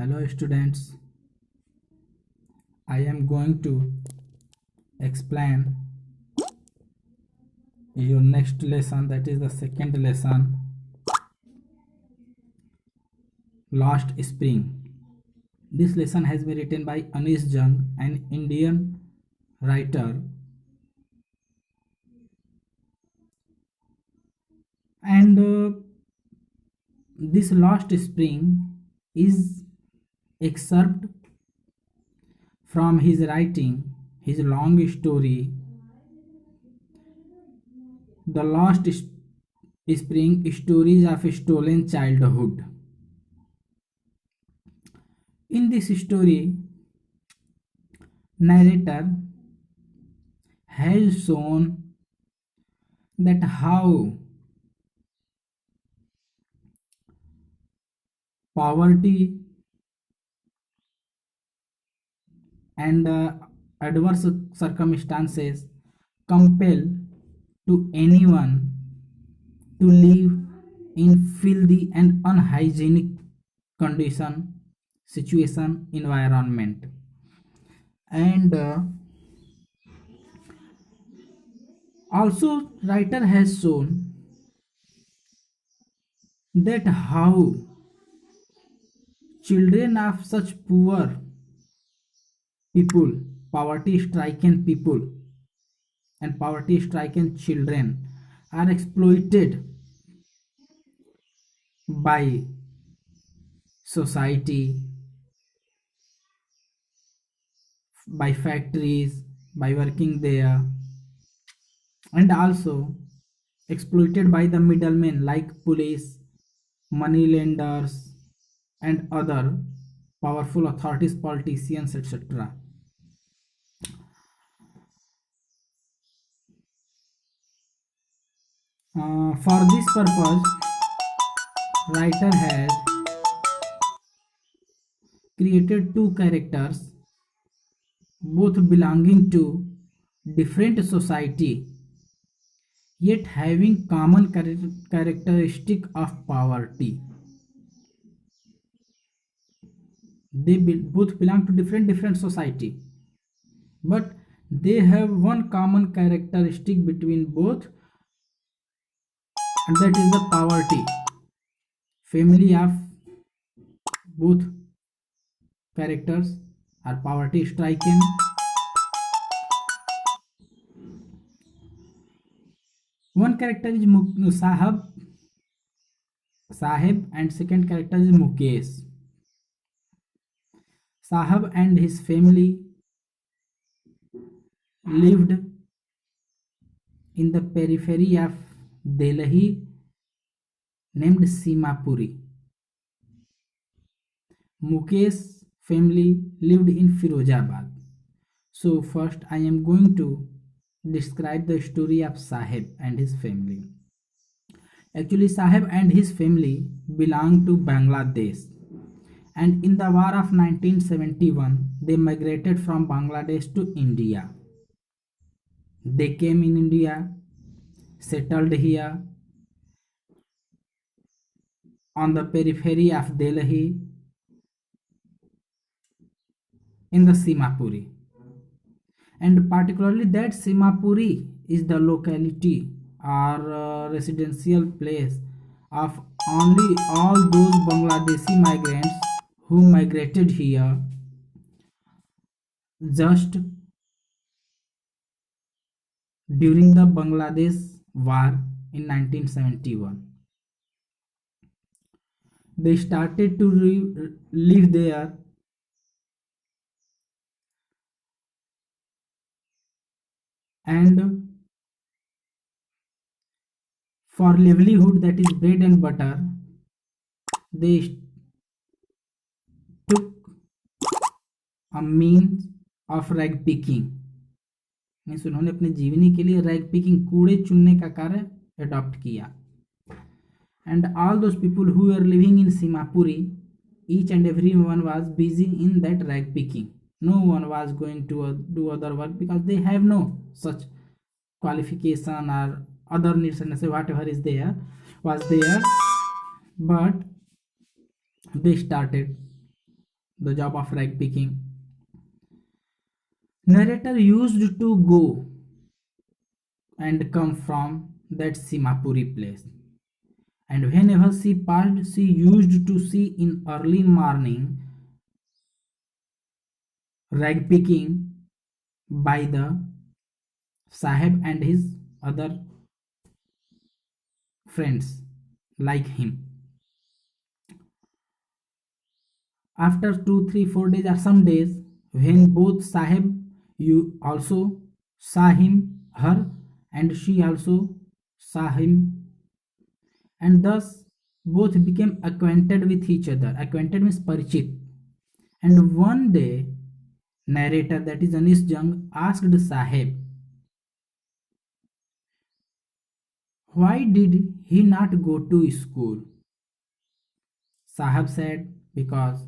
Hello students, I am going to explain your next lesson, that is the second lesson, Lost Spring. This lesson has been written by Anish Jung, an Indian writer, and this Lost Spring is excerpt from his writing, his long story, The Lost Spring, Stories of a Stolen Childhood. In this story, narrator has shown that how poverty and adverse circumstances compel to anyone to live in filthy and unhygienic condition, situation, environment. And also writer has shown that how children of such poor people, poverty stricken people and poverty stricken children are exploited by society, by factories, by working there, and also exploited by the middlemen like police, money lenders, and other powerful authorities, politicians, etc. For this purpose, writer has created two characters, both belonging to different society, yet having common characteristic of poverty. They both belong to different society, but they have one common characteristic between both, and that is the poverty. Family of both characters are poverty stricken. One character is Sahib, and second character is Mukesh. Sahib and his family lived in the periphery of Delhi named Simapuri. Mukesh family lived in Firozabad. So first I am going to describe the story of Sahib and his family. Actually, Sahib and his family belong to Bangladesh, and in the war of 1971 they migrated from Bangladesh to India. They came in India, settled here on the periphery of Delhi in the Simapuri, and particularly that Simapuri is the locality or residential place of only all those Bangladeshi migrants who migrated here just during the Bangladesh war in 1971. They started to live there, and for livelihood, that is bread and butter, they took a means of rag picking. Means उन्होंने अपने जीवनी के लिए rag picking, कूड़े चुनने का कार्य adopt किया. And all those people who were living in Simapuri, each and everyone was busy in that rag picking. No one was going to do other work because they have no such qualification or other needs and whatever is there was there, but they started the job of rag picking. Narrator used to go and come from that Simapuri place. And whenever she passed, she used to see in early morning rag picking by the Sahib and his other friends like him. After 2, 3, 4 days or some days, when both Sahib you also saw him, her, and she also saw him, and thus both became acquainted with each other. Acquainted means parichit. And one day, narrator that is Anis Jung asked Sahib, why did he not go to school? Sahib said, because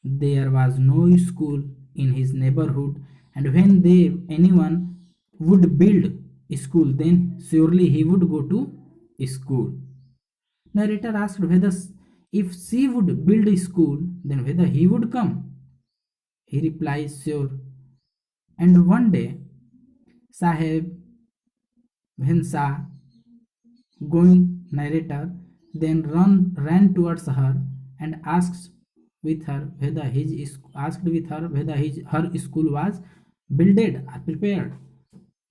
there was no school in his neighborhood, and when anyone would build a school, then surely he would go to school. Narrator asked whether if she would build a school, then whether he would come. He replies, sure. And one day, Sahib, when saw going narrator, then ran towards her and asked with her whether her school was builded or prepared.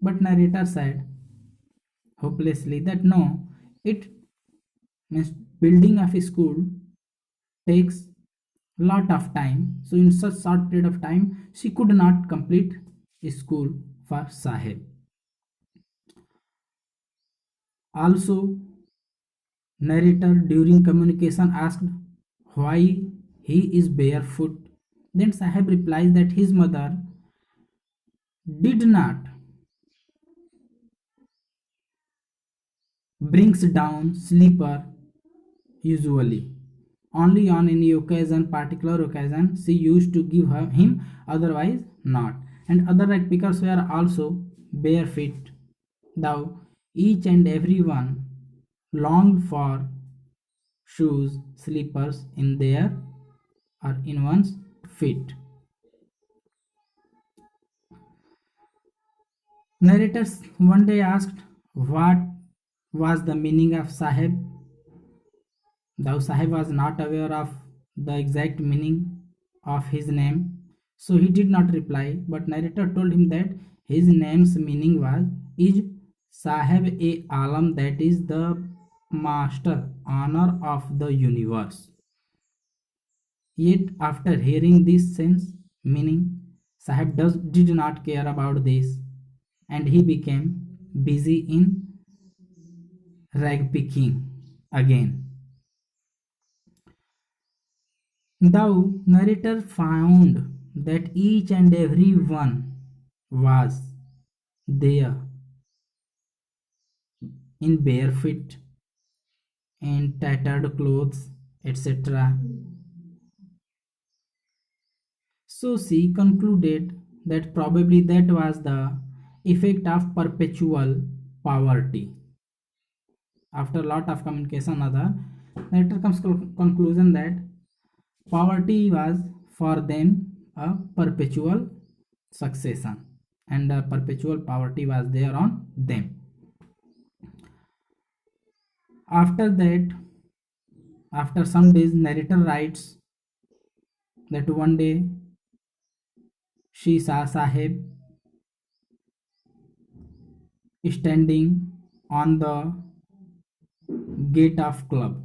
But narrator said hopelessly that no, it means building of a school takes lot of time. So in such short period of time, she could not complete school for Sahib. Also, narrator during communication asked why he is barefoot. Then Sahib replies that his mother did not brings down slipper usually. Only on any occasion, particular occasion, she used to give him, otherwise not. And other rag pickers were also barefoot. Thou each and every one longed for shoes, slippers in their or in one's feet. Narrators one day asked what was the meaning of Sahib. Thou Sahib was not aware of the exact meaning of his name, so he did not reply. But narrator told him that his name's meaning is Sahib e Alam, that is the master honor of the universe. Yet after hearing this sense meaning, Sahib did not care about this, and he became busy in rag picking again. Thou narrator found that each and every one was there in bare feet, in tattered clothes, etc. So she concluded that probably that was the effect of perpetual poverty. After a lot of communication, other later comes conclusion that poverty was for them a perpetual succession, and a perpetual poverty was there on them. After that, after some days, narrator writes that one day she saw Sahib standing on the gate of club,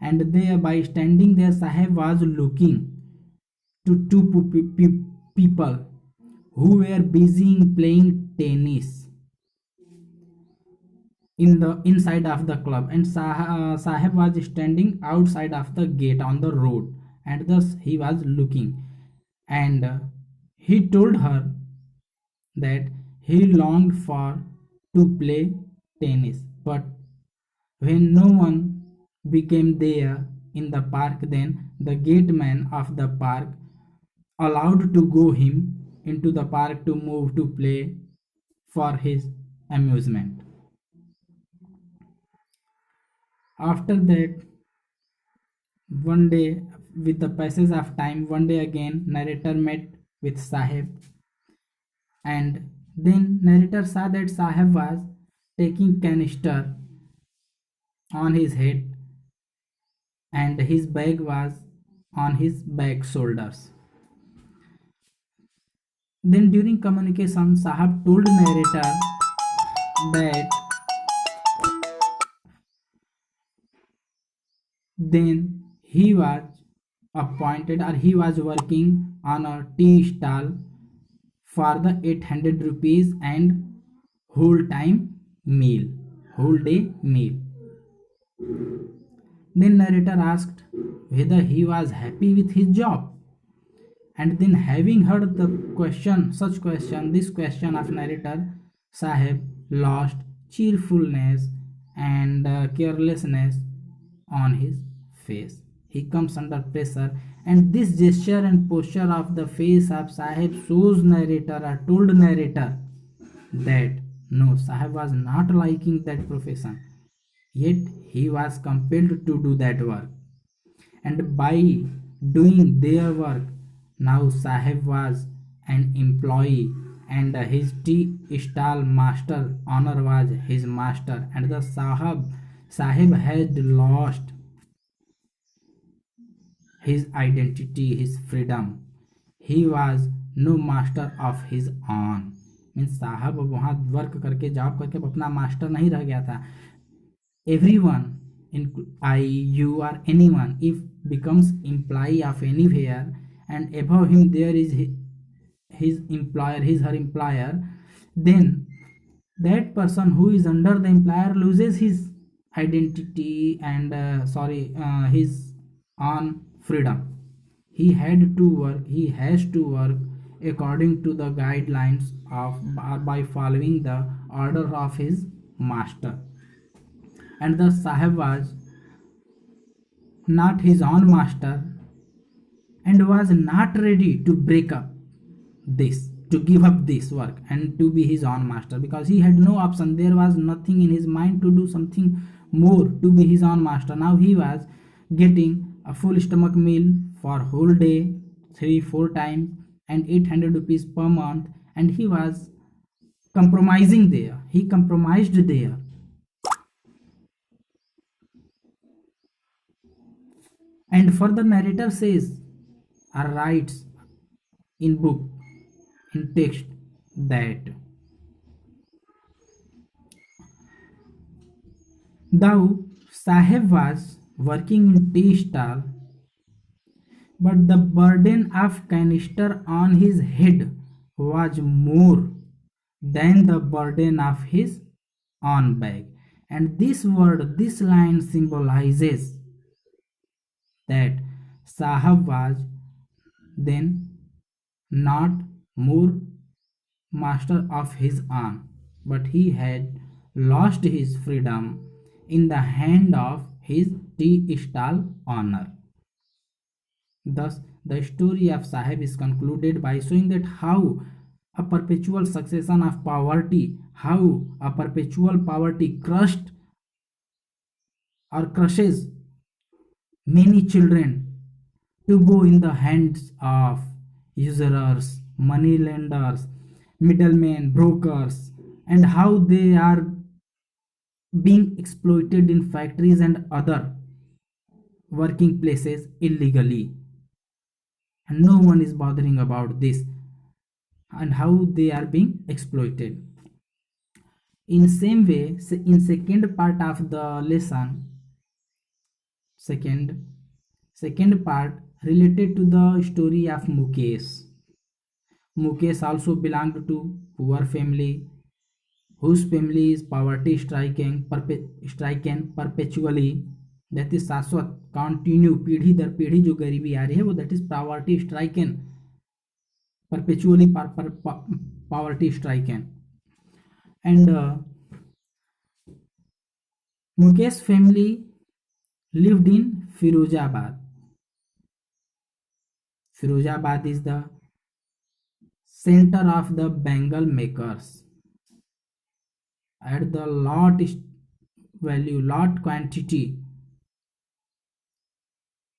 and there by standing there Sahib was looking to two people who were busy in playing tennis in the inside of the club, and Sahib was standing outside of the gate on the road, and thus he was looking, and he told her that he longed for to play tennis, but when no one became there in the park, then the gateman of the park allowed to go him into the park to move to play for his amusement. After that, one day, with the passage of time, one day again, narrator met with Sahib, and then narrator saw that Sahib was taking canister on his head and his bag was on his back shoulders. Then during communication, Sahib told narrator that then he was appointed or he was working on a tea stall for the 800 rupees and whole time meal, whole day meal. Then narrator asked whether he was happy with his job. And then having heard the question, such question, this question of narrator, Sahib lost cheerfulness and carelessness on his face. He comes under pressure, and this gesture and posture of the face of Sahib shows narrator or told narrator that no, Sahib was not liking that profession, yet he was compelled to do that work. And by doing their work, now Sahib was an employee and his tea stall master owner was his master, and the Sahib had lost his identity, his freedom. He was no master of his own. Means साहब वहाँ work करके job करके अपना master नहीं रह गया था. Everyone, in I, you, or anyone, if becomes employee of anywhere, and above him there is his employer, his her employer, then that person who is under the employer loses his identity and his own freedom. He had to work, he has to work according to the guidelines of by following the order of his master. And the Sahib was not his own master and was not ready to break up this, to give up this work and to be his own master, because he had no option. There was nothing in his mind to do something more to be his own master. Now he was getting a full stomach meal for whole day, 3-4 times, and 800 rupees per month, and he was compromising there. He compromised there. And further narrator says or writes in book, in text, that thou Sahib was working in tea stall, but the burden of canister on his head was more than the burden of his own bag. And this word, this line symbolizes that Sahib was then not more master of his own, but he had lost his freedom in the hand of his tea stall owner. Thus, the story of Sahib is concluded by showing that how a perpetual succession of poverty, how a perpetual poverty crushed or crushes many children to go in the hands of usurers, money lenders, middlemen, brokers, and how they are being exploited in factories and other working places illegally. And no one is bothering about this and how they are being exploited. In same way, in second part of the lesson, second part related to the story of Mukesh. Mukesh also belonged to poor family, whose family is poverty stricken perpetually, that is शाश्वत continue पीढ़ी दर पीढ़ी जो गरीबी आ रही है वो that is poverty stricken perpetually poverty stricken. And Mukesh family lived in Firozabad. Firozabad is the center of the bangle makers. At the lot value, lot quantity,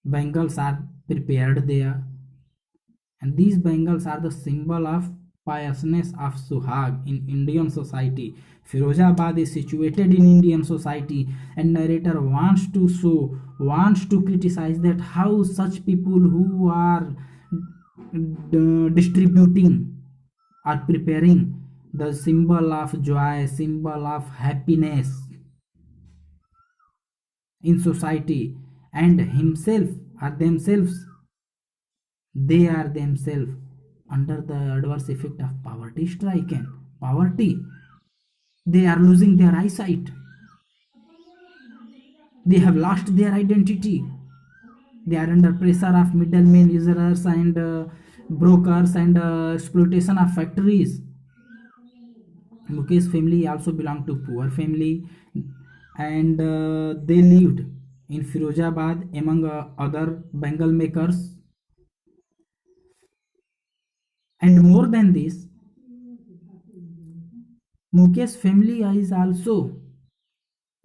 bangles are prepared there. And these Bengals are the symbol of piousness of Suhag in Indian society. Firozabad is situated in Indian society, and narrator wants to criticize that how such people who are distributing or preparing the symbol of joy, symbol of happiness in society, and himself or themselves, they are themselves under the adverse effect of poverty stricken. Poverty, they are losing their eyesight, they have lost their identity, they are under pressure of middlemen, usurers, and brokers, and exploitation of factories. Mukesh family also belonged to poor family, and they lived in Firozabad among other Bengal makers. And more than this, Mukesh family is also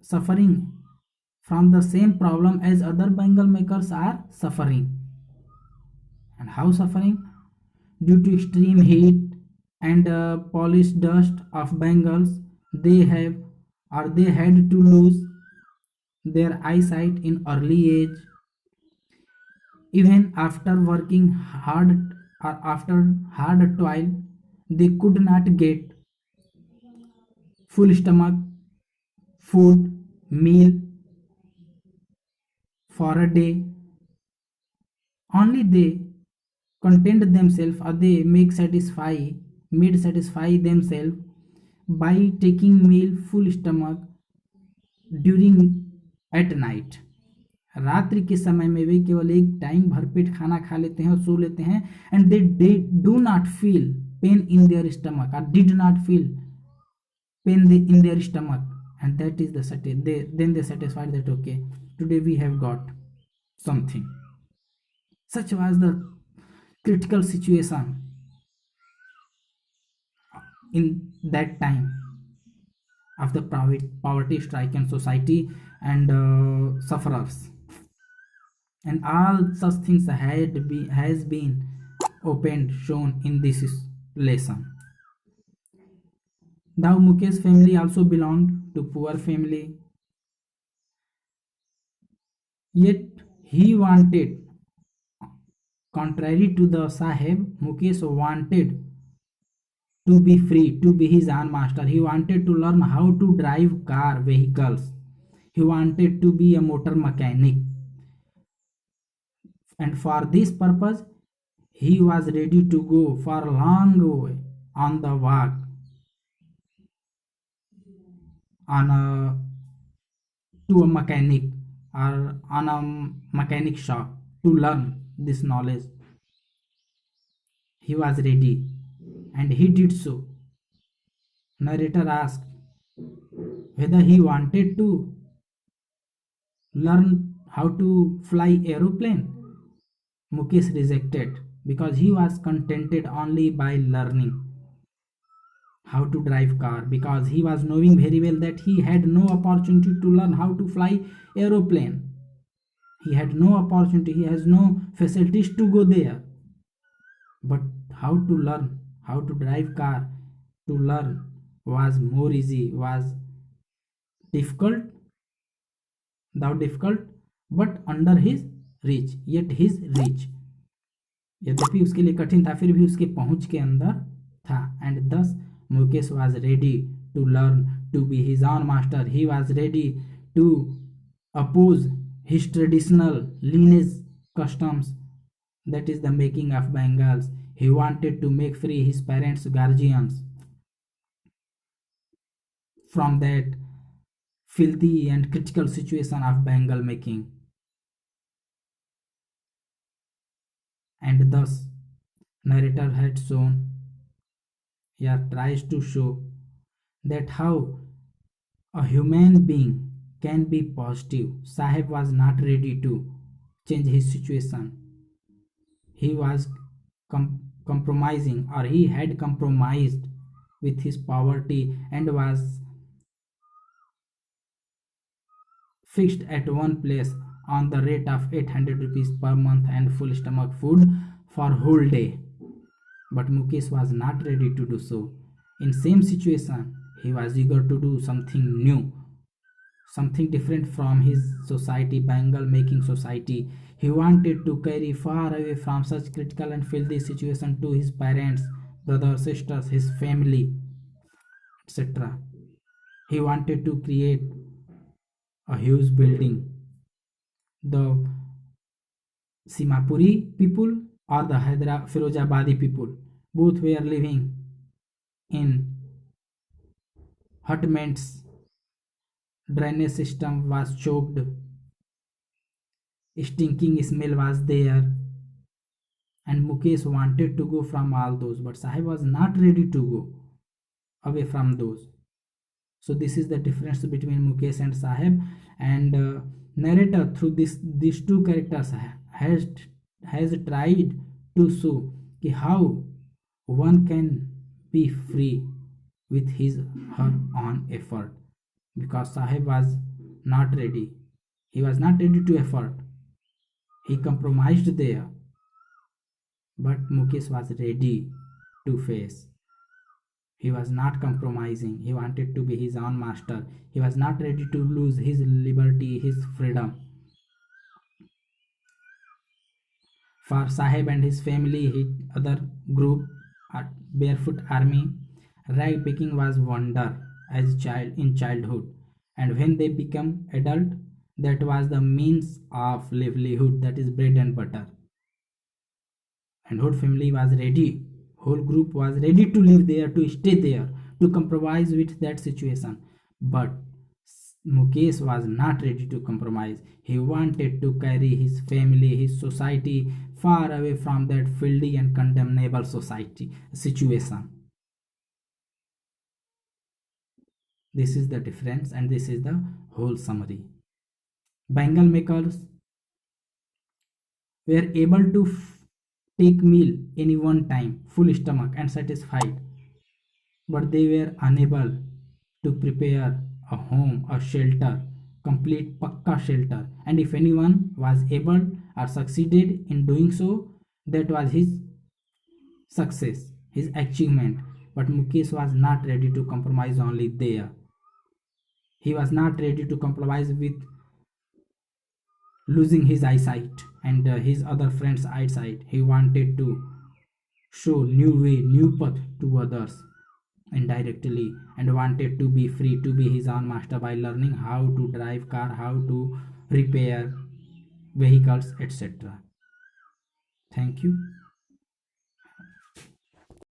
suffering from the same problem as other Bengal makers are suffering. And how suffering? Due to extreme heat and polished dust of Bengals, they have or they had to lose their eyesight in early age. Even after working hard or after hard toil, they could not get full stomach food meal for a day. Only they content themselves, or they made satisfy themselves by taking meal full stomach during at night. रात्रि के समय में वे केवल एक time भरपेट खाना खा लेते हैं और सो लेते हैं, and they do not feel pain in their stomach, और did not feel pain in their stomach, and that is then they satisfied that okay, today we have got something. Such was the critical situation in that time of the poverty stricken society and sufferers, and all such things has been opened shown in this lesson. Now Mukesh family also belonged to poor family, yet he wanted, contrary to the Sahib, Mukesh wanted to be free, to be his own master. He wanted to learn how to drive vehicles. He wanted to be a motor mechanic, and for this purpose he was ready to go for a long way on the walk on a to a mechanic or on a mechanic shop to learn this knowledge. He was ready, and he did so. Narrator asked whether he wanted to learn how to fly aeroplane. Mukesh rejected because he was contented only by learning how to drive car, because he was knowing very well that he had no opportunity to learn how to fly aeroplane. He had no opportunity, he has no facilities to go there. But how to learn how to drive car, to learn was more easy, was difficult, though difficult, but under his reach, yet his reach. यद्यपि उसके लिए कठिन था, फिर भी उसके पहुंच के अंदर था. And thus Mukesh was ready to learn, to be his own master. He was ready to oppose his traditional lineage customs, that is the making of Bengals. He wanted to make free his parents' guardians from that filthy and critical situation of Bengal making. And thus narrator had shown, here tries to show, that how a human being can be positive. Sahib was not ready to change his situation. He was compromising, or he had compromised with his poverty and was fixed at one place on the rate of 800 rupees per month and full stomach food for whole day. But Mukesh was not ready to do so. In same situation, he was eager to do something new, something different from his society, Bengal making society. He wanted to carry far away from such critical and filthy situation to his parents, brothers, sisters, his family, etc. He wanted to create a huge building. The Simapuri people or the Firozabadi people both were living in hutments. Drainage system was choked, stinking smell was there, and Mukesh wanted to go from all those, but Sahib was not ready to go away from those. So this is the difference between Mukesh and Sahib, and narrator through these two characters has tried to show how one can be free with his her own effort, because Sahib was not ready. He was not ready to effort. He compromised there, but Mukesh was ready to face. He was not compromising. He wanted to be his own master. He was not ready to lose his liberty, his freedom. For Sahib and his family, his other group, Barefoot Army, rag picking was wonder as child in childhood, and when they become adult, that was the means of livelihood, that is bread and butter. And whole family was ready, whole group was ready to live there, to stay there, to compromise with that situation. But Mukesh was not ready to compromise. He wanted to carry his family, his society far away from that filthy and condemnable society situation. This is the difference, and this is the whole summary. Bengal makers were able to take meal any one time, full stomach and satisfied, but they were unable to prepare a home, a shelter, complete pakka shelter. And if anyone was able or succeeded in doing so, that was his success, his achievement. But Mukesh was not ready to compromise only there. He was not ready to compromise with losing his eyesight and his other friends' eyesight. He wanted to show new way, new path to others indirectly, and wanted to be free, to be his own master by learning how to drive car, how to repair vehicles, etc. Thank you.